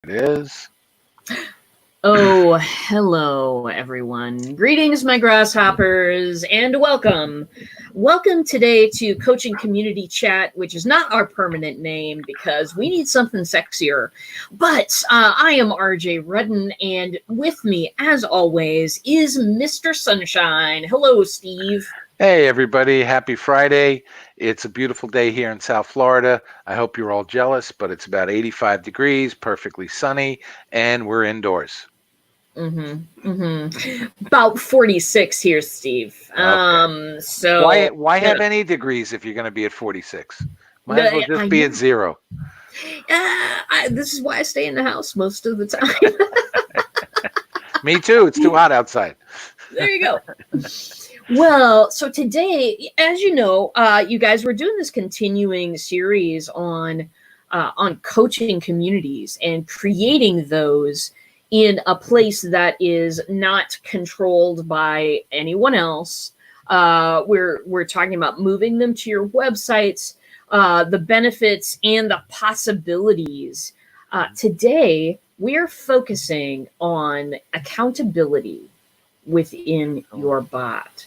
It is. Oh, hello, everyone. Greetings, my grasshoppers, and welcome. Welcome today to Coaching Community Chat, which is not our permanent name because we need something sexier. But I am RJ Rudden, and with me, as always, is Mr. Sunshine. Hello, Steve. Hey, everybody. Happy Friday. It's a beautiful day here in South Florida. I hope you're all jealous, but it's about 85 degrees, perfectly sunny, and we're indoors. About 46 here, Steve. Okay. So, Why you have know, any degrees if you're going to be at 46? Might as well I just be at know. zero. This is why I stay in the house most of the time. Me too. It's too hot outside. There you go. Well, so today, as you know, you guys were doing this continuing series on coaching communities and creating those in a place that is not controlled by anyone else. We're talking about moving them to your websites, the benefits and the possibilities. Today, we're focusing on accountability within your bot.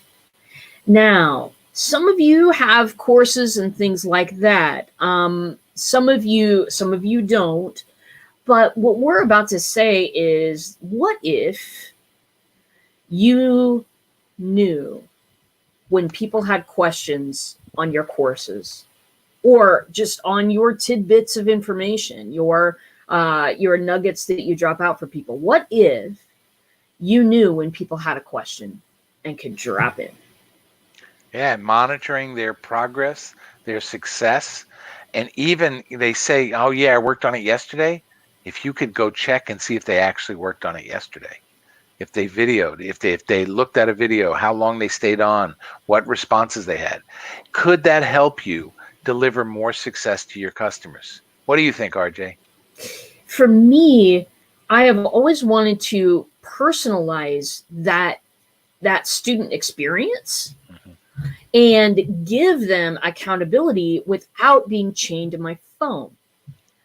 Now, some of you have courses and things like that. Some of you don't. But what we're about to say is, what if you knew when people had questions on your courses, or just on your tidbits of information, your nuggets that you drop out for people? What if you knew when people had a question and could drop in? Yeah, monitoring their progress, their success, and even they say, "Oh yeah, I worked on it yesterday." If you could go check and see if they actually worked on it yesterday, if they videoed, if they looked at a video, how long they stayed on, what responses they had, could that help you deliver more success to your customers? What do you think, RJ? For me, I have always wanted to personalize that student experience Mhm. and give them accountability without being chained to my phone.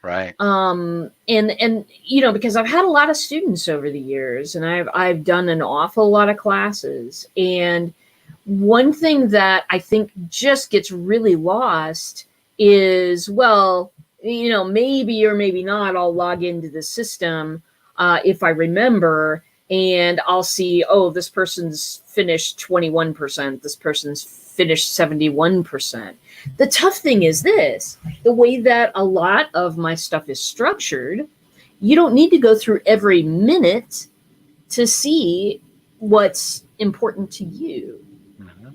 Right. And because I've had a lot of students over the years, and I've done an awful lot of classes, and one thing that I think just gets really lost is, well, maybe or maybe not, I'll log into the system if I remember, and I'll see, oh, this person's finished 21%, this person's finished 71%. The tough thing is this: the way that a lot of my stuff is structured, you don't need to go through every minute to see what's important to you. Mhm.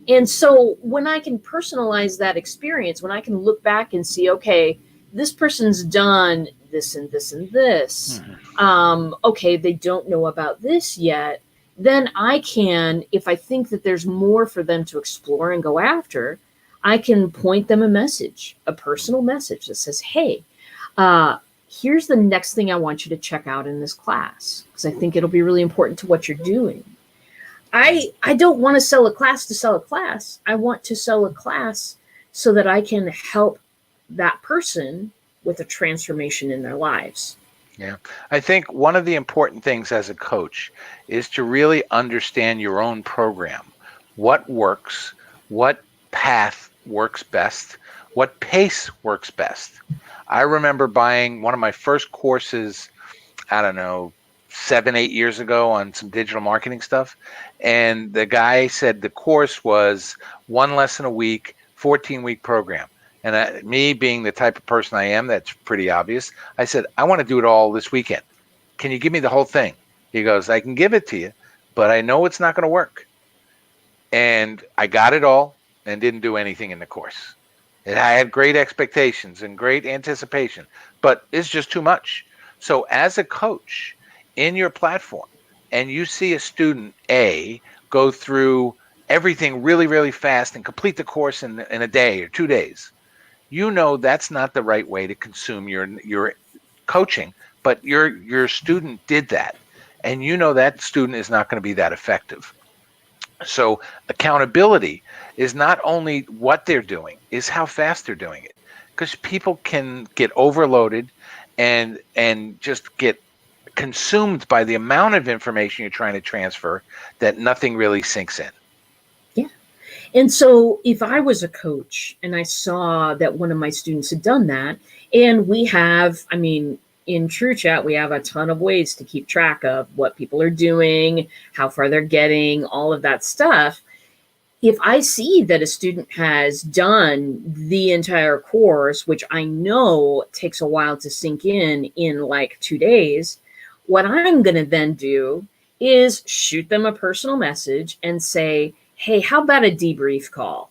And so when I can personalize that experience, when I can look back and see, okay, this person's done this and this and this, Mhm. okay, they don't know about this yet, then I can, if I think that there's more for them to explore and go after, I can point them a message, a personal message that says, hey, uh, here's the next thing I want you to check out in this class, because I think it'll be really important to what you're doing. I don't want to sell a class to sell a class. I want to sell a class so that I can help that person with a transformation in their lives. Yeah. I think one of the important things as a coach is to really understand your own program. What works, what path works best, what pace works best. I remember buying one of my first courses, I don't know, 7, 8 years ago on some digital marketing stuff. And the guy said the course was one lesson a week, 14-week program. And me being the type of person I am, that's pretty obvious. I said, I want to do it all this weekend. Can you give me the whole thing? He goes, I can give it to you, but I know it's not going to work. And I got it all and didn't do anything in the course. And I had great expectations and great anticipation, but it's just too much. So as a coach in your platform, and you see a student A go through everything really, really fast and complete the course in a day or 2 days, you know that's not the right way to consume your coaching, but your student did that, and you know that student is not going to be that effective. So accountability is not only what they're doing, is how fast they're doing it. Because people can get overloaded and just get consumed by the amount of information you're trying to transfer that nothing really sinks in. Yeah. And so if I was a coach and I saw that one of my students had done that, and we have, I mean, in True Chat, we have a ton of ways to keep track of what people are doing, how far they're getting, all of that stuff. If I see that a student has done the entire course, which I know takes a while to sink in like 2 days, what I'm going to then do is shoot them a personal message and say, hey, how about a debrief call?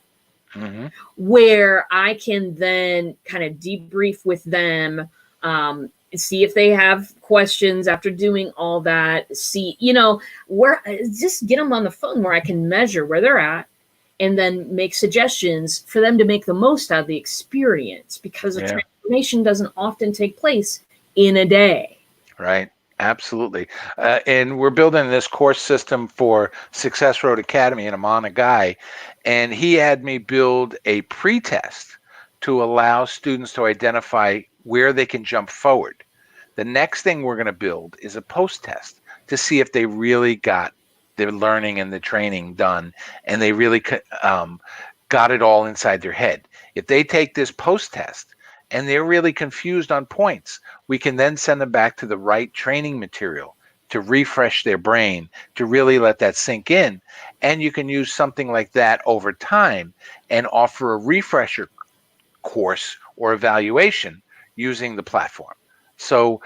Mm-hmm. Where I can then kind of debrief with them, see if they have questions after doing all that, see, where just get them on the phone where I can measure where they're at and then make suggestions for them to make the most out of the experience, because a Yeah. transformation doesn't often take place in a day. Right. Absolutely. And we're building this course system for Success Road Academy, and I'm on a guy, and he had me build a pre-test to allow students to identify where they can jump forward. The next thing we're going to build is a post-test to see if they really got their learning and the training done, and they really got it all inside their head. If they take this post-test and they're really confused on points, we can then send them back to the right training material to refresh their brain, to really let that sink in. And you can use something like that over time and offer a refresher course or evaluation using the platform. So,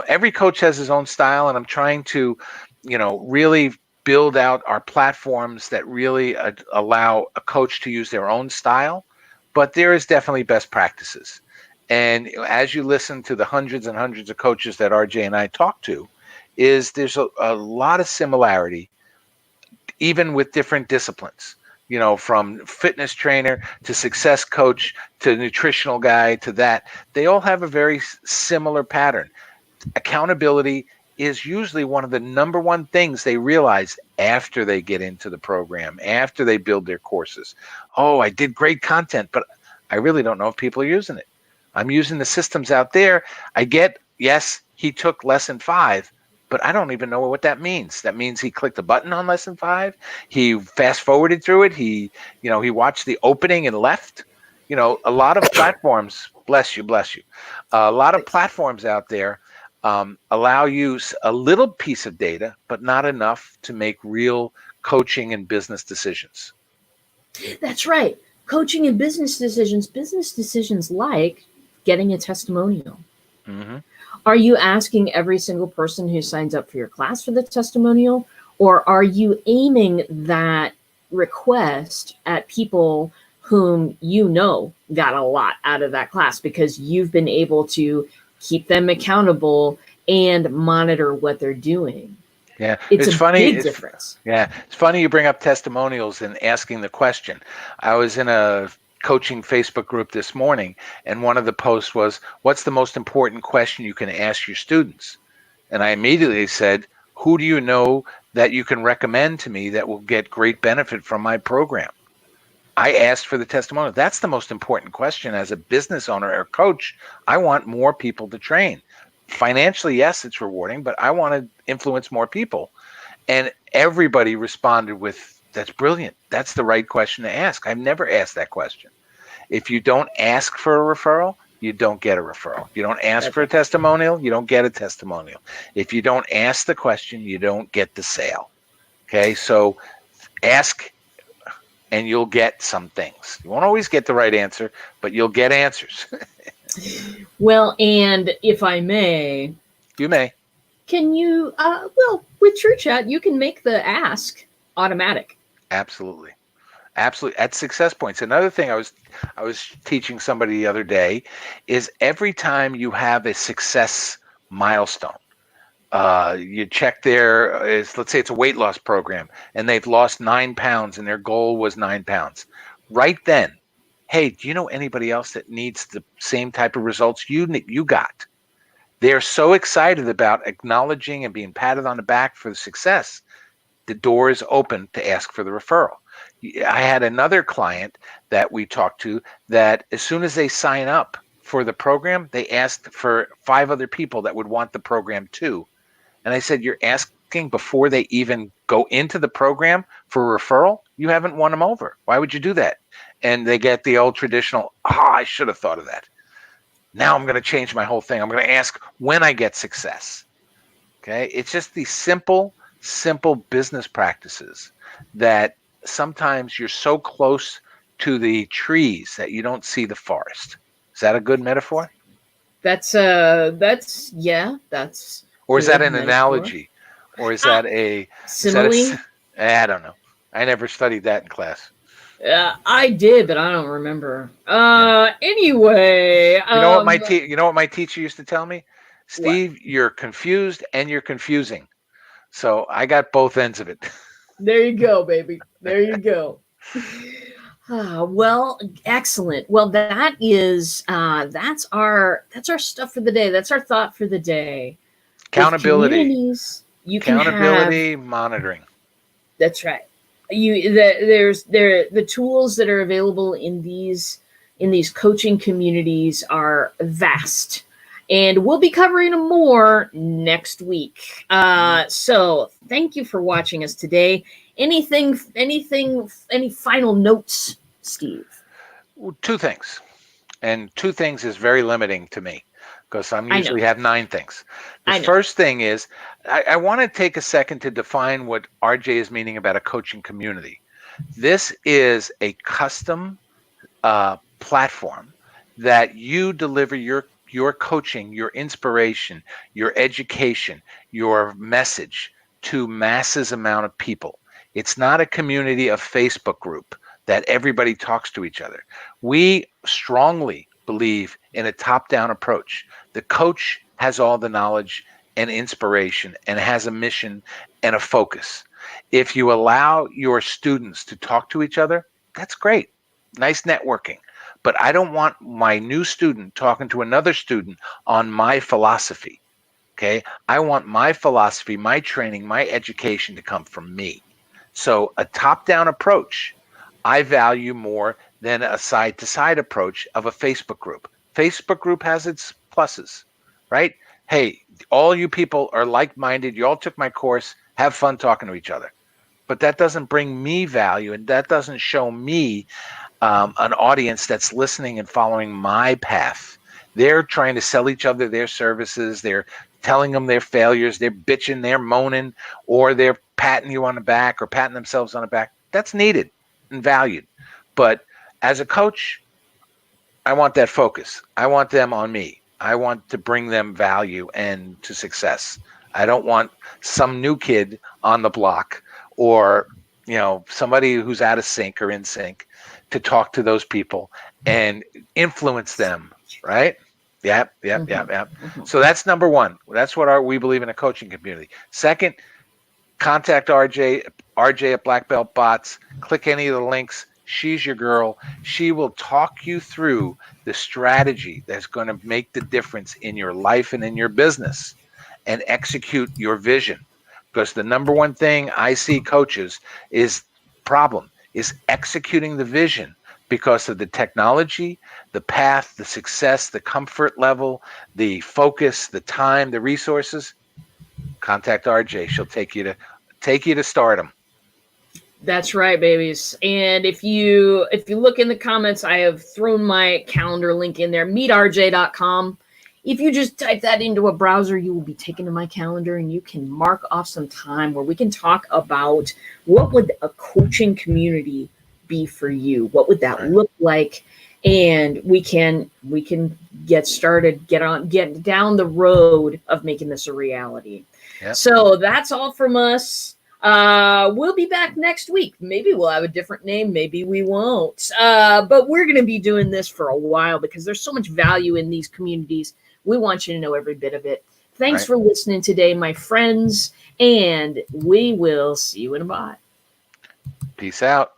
every coach has his own style, and I'm trying to, really build out our platforms that really allow a coach to use their own style. But there is definitely best practices. And as you listen to the hundreds and hundreds of coaches that RJ and I talk to, there's a lot of similarity, even with different disciplines, from fitness trainer to success coach to nutritional guy to that. They all have a very similar pattern. Accountability is usually one of the number one things they realize after they get into the program, after they build their courses. Oh, I did great content, but I really don't know if people are using it. I'm using the systems out there. Yes, he took lesson 5, but I don't even know what that means. That means he clicked a button on lesson 5. He fast forwarded through it. He watched the opening and left. A lot of platforms, bless you, a lot of platforms out there allow you a little piece of data, but not enough to make real coaching and business decisions. That's right. Coaching and business decisions like getting a testimonial. Mm-hmm. Are you asking every single person who signs up for your class for the testimonial? Or are you aiming that request at people whom got a lot out of that class because you've been able to keep them accountable and monitor what they're doing? Yeah, It's it's a funny. big difference. It's funny you bring up testimonials and asking the question. I was in a coaching Facebook group this morning, and one of the posts was, "What's the most important question you can ask your students?" And I immediately said, "Who do you know that you can recommend to me that will get great benefit from my program?" I asked for the testimonial. That's the most important question as a business owner or coach. I want more people to train. Financially, yes, it's rewarding, but I want to influence more people. And everybody responded with, "That's brilliant. That's the right question to ask. I've never asked that question." If you don't ask for a referral, you don't get a referral. You don't ask for a testimonial, you don't get a testimonial. If you don't ask the question, you don't get the sale. Okay, so ask and you'll get some things. You won't always get the right answer, but you'll get answers. Well, and if I may, You may. can you, with TrueChat, you can make the ask automatic. Absolutely. Absolutely. At Success Points. Another thing I was teaching somebody the other day is every time you have a success milestone, you check let's say it's a weight loss program and they've lost 9 pounds and their goal was 9 pounds. Right then, hey, do you know anybody else that needs the same type of results you got? They're so excited about acknowledging and being patted on the back for the success. The door is open to ask for the referral. I had another client that we talked to that as soon as they sign up for the program, they asked for 5 other people that would want the program too. And I said, you're asking before they even go into the program for a referral? You haven't won them over. Why would you do that? And they get the old traditional, I should have thought of that. Now I'm going to change my whole thing. I'm going to ask when I get success. Okay. It's just these simple business practices that sometimes you're so close to the trees that you don't see the forest. Is that a good metaphor? That's yeah, that's Or is that good an metaphor. analogy? Or is that a Simile? I don't know. I never studied that in class. I did, but I don't remember. Yeah. Anyway, You know what my teacher used to tell me? what? Steve, you're confused and you're confusing. So I got both ends of it. There you go, baby. There you go. Well, excellent. Well, that's our stuff for the day. That's our thought for the day. With Accountability. communities, you can have. Accountability, monitoring. That's right. The tools that are available in these coaching communities are vast, and we'll be covering them more next week. So thank you for watching us today. Any final notes, Steve? Well, 2 things. And 2 things is very limiting to me because I'm I know. usually have 9 things. The I know. first thing is I want to take a second to define what RJ is meaning about a coaching community. This is a custom platform that you deliver your coaching, your inspiration, your education, your message to masses amount of people. It's not a community of Facebook group that everybody talks to each other. We strongly believe in a top-down approach. The coach has all the knowledge and inspiration and has a mission and a focus. If you allow your students to talk to each other, that's great. Nice networking. But I don't want my new student talking to another student on my philosophy. Okay. I want my philosophy, my training, my education to come from me. So a top-down approach, I value more than a side-to-side approach of a Facebook group. Facebook group has its pluses, right? Hey, all you people are like-minded. You all took my course. Have fun talking to each other. But that doesn't bring me value, and that doesn't show me an audience that's listening and following my path. They're trying to sell each other their services. They're telling them their failures. They're bitching, they're moaning, or they're patting you on the back or patting themselves on the back. That's needed and valued. But as a coach, I want that focus. I want them on me. I want to bring them value and to success. I don't want some new kid on the block or somebody who's out of sync or in sync to talk to those people and influence them, right? Yep. So that's number 1. That's what we believe in a coaching community. Second, contact RJ at Black Belt Bots. Click any of the links. She's your girl. She will talk you through the strategy that's going to make the difference in your life and in your business and execute your vision. Because the number 1 thing I see coaches is executing the vision because of the technology, the path, the success, the comfort level, the focus, the time, the resources. Contact RJ. She'll take you to stardom. That's right, babies. And if you look in the comments, I have thrown my calendar link in there, meetrj.com. If you just type that into a browser, you will be taken to my calendar and you can mark off some time where we can talk about what would a coaching community be for you? What would that look like? And we can get started, get down the road of making this a reality. Yep. So that's all from us. We'll be back next week. Maybe we'll have a different name. Maybe we won't. But we're going to be doing this for a while because there's so much value in these communities. We want you to know every bit of it. Thanks for listening today, my friends, and we will see you in a bit. Peace out.